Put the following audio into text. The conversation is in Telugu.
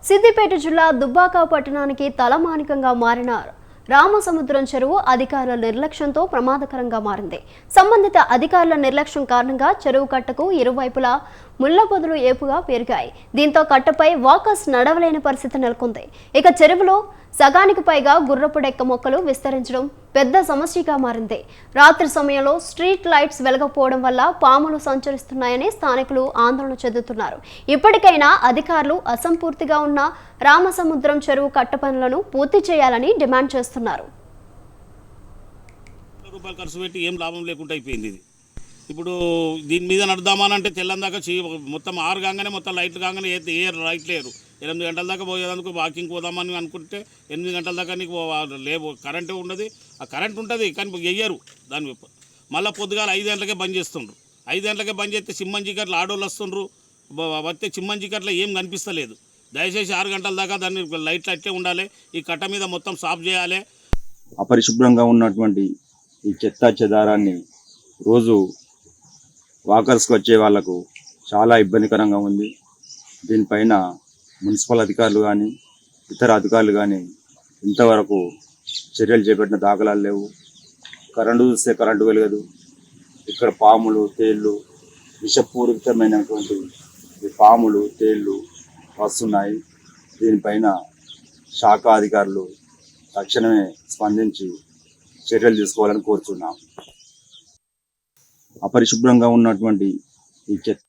సిద్దిపేట జిల్లా దుబ్బాక పట్టణానికి తలమానికంగా మారిన రామసముద్రం చెరువు అధికారుల నిర్లక్ష్యంతో ప్రమాదకరంగా మారింది. సంబంధిత అధికారుల నిర్లక్ష్యం కారణంగా చెరువు కట్టకు ఇరువైపులా ముళ్ల పొదలు ఏపుగా పెరిగాయి. దీంతో కట్టపై వాకర్స్ నడవలేని పరిస్థితి నెలకొంది. ఇక చెరువులో సగానికి పైగా గుర్రపు డెక్క మొక్కలు విస్తరించడం పెద్ద సమస్యగా మారింది. రాత్రి సమయంలో స్ట్రీట్ లైట్స్ వెలగకపోవడం వల్ల పాములు సంచరిస్తున్నాయని స్థానికులు ఆందోళన చెందుతున్నారు. ఇప్పటికైనా అధికారులు అసంపూర్తిగా ఉన్న రామసముద్రం చెరువు కట్ట పనులను పూర్తి చేయాలని డిమాండ్ చేస్తున్నారు. రూపాయలు ఖర్చు పెట్టి ఏం లాభం లేకుండా అయిపోయింది ఇది. ఇప్పుడు దీని మీద నడుదామనంటే తెల్లందాకా మొత్తం 6 కాగానే మొత్తం లైట్లు కాగానే ఏ లైట్ లేరు. 8 గంటల దాకా పోయేందుకు వాకింగ్ పోదామని అనుకుంటే 8 గంటల దాకా నీకు లేవు, కరెంటే ఉండదు. ఆ కరెంట్ ఉంటుంది కానీ వెయ్యరు దాని. మళ్ళీ పొద్దుగాల 5 గంటలకే బంద్ చేస్తుండ్రు. 5 గంటలకే బంద్ చేస్తే చిమ్మన్ చీకట్లు ఆడోళ్ళు వస్తుండ్రు. వస్తే చిమ్మన్ చీకట్లో ఏం కనిపిస్తలేదు. దయచేసి 6 గంటల దాకా దాన్ని లైట్లు అట్టే ఉండాలి. ఈ కట్ట మీద మొత్తం సాఫ్ చేయాలి. అపరిశుభ్రంగా ఉన్నటువంటి ఈ చెత్త చెదారాన్ని రోజు వాకర్స్కి వచ్చే వాళ్లకు చాలా ఇబ్బందికరంగా ఉంది. దీనిపైన మున్సిపల్ అధికారులు కానీ ఇతర అధికారులు కానీ ఇంతవరకు చర్యలు చేపట్టిన దాఖలాలు లేవు. కరెంటు చూస్తే కరెంటు వెలగదు. ఇక్కడ పాములు తేళ్ళు విషపూరితమైనటువంటి పాములు తేళ్ళు వస్తున్నాయి. దీనిపైన శాఖ అధికారులు తక్షణమే స్పందించి చర్యలు తీసుకోవాలని కోరుతున్నాం. అపరిశుభ్రంగా ఉన్నటువంటి ఈ చెత్త